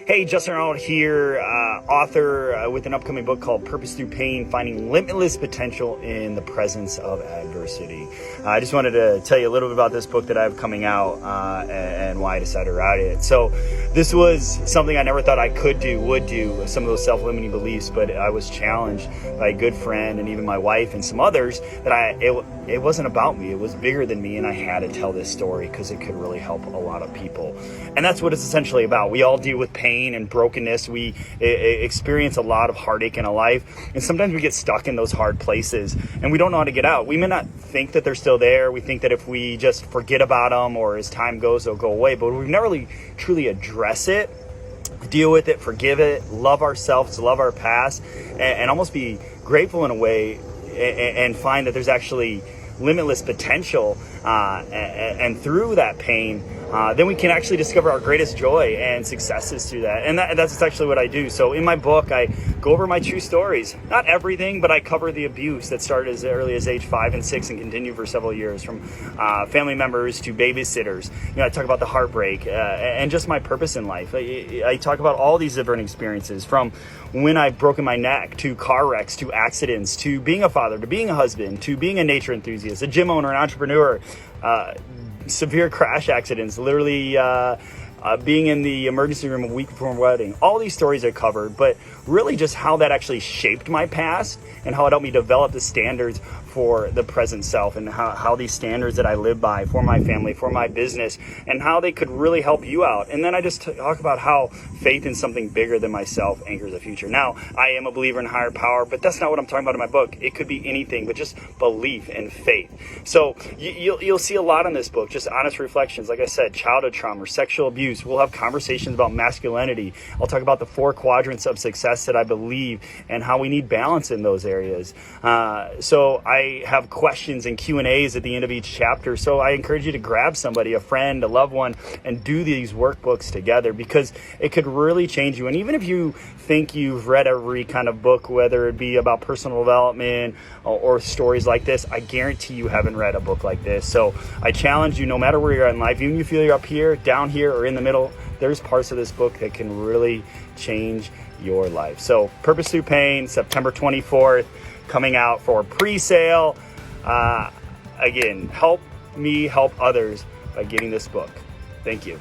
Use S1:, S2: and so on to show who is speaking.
S1: Hey, Justin Arnold here, author with an upcoming book called Purpose Through Pain, Finding Limitless Potential in the Presence of Adversity. I just wanted to tell you a little bit about this book that I have coming out and why I decided to write it. So this was something I never thought I would do, some of those self-limiting beliefs, but I was challenged by a good friend and even my wife and some others that it wasn't about me, it was bigger than me, and I had to tell this story because it could really help a lot of people. And that's what it's essentially about. We all deal with pain and brokenness. We experience a lot of heartache in our life, and sometimes we get stuck in those hard places and we don't know how to get out. We may not think that they're still there. We think that if we just forget about them or as time goes they'll go away, but we've never really truly address it, deal with it, forgive it, love ourselves, love our past, and almost be grateful in a way, and find that there's actually limitless potential, and through that pain, then we can actually discover our greatest joy and successes through that. And that's actually what I do. So in my book, I go over my true stories. Not everything, but I cover the abuse that started as early as age 5 and 6 and continued for several years, from family members to babysitters. I talk about the heartbreak and just my purpose in life. I talk about all these different experiences, from when I've broken my neck, to car wrecks, to accidents, to being a father, to being a husband, to being a nature enthusiast, a gym owner, an entrepreneur, severe crash accidents, literally being in the emergency room a week before my wedding. All these stories are covered, but really just how that actually shaped my past and how it helped me develop the standards for the present self, and how these standards that I live by for my family, for my business, and how they could really help you out. And then I just talk about how faith in something bigger than myself anchors the future. Now, I am a believer in higher power, but that's not what I'm talking about in my book. It could be anything, but just belief and faith. So you'll see a lot in this book, just honest reflections. Like I said, childhood trauma, sexual abuse. We'll have conversations about masculinity. I'll talk about the 4 quadrants of success that I believe and how we need balance in those areas. So I have questions and Q&As at the end of each chapter. So I encourage you to grab somebody, a friend, a loved one, and do these workbooks together, because it could really change you. And even if you think you've read every kind of book, whether it be about personal development or stories like this, I guarantee you haven't read a book like this. So I challenge you, no matter where you're at in life, even if you feel you're up here, down here, or in the middle, there's parts of this book that can really change your life. So Purpose Through Pain, September 24th, coming out for pre-sale. Again, help me help others by getting this book. Thank you.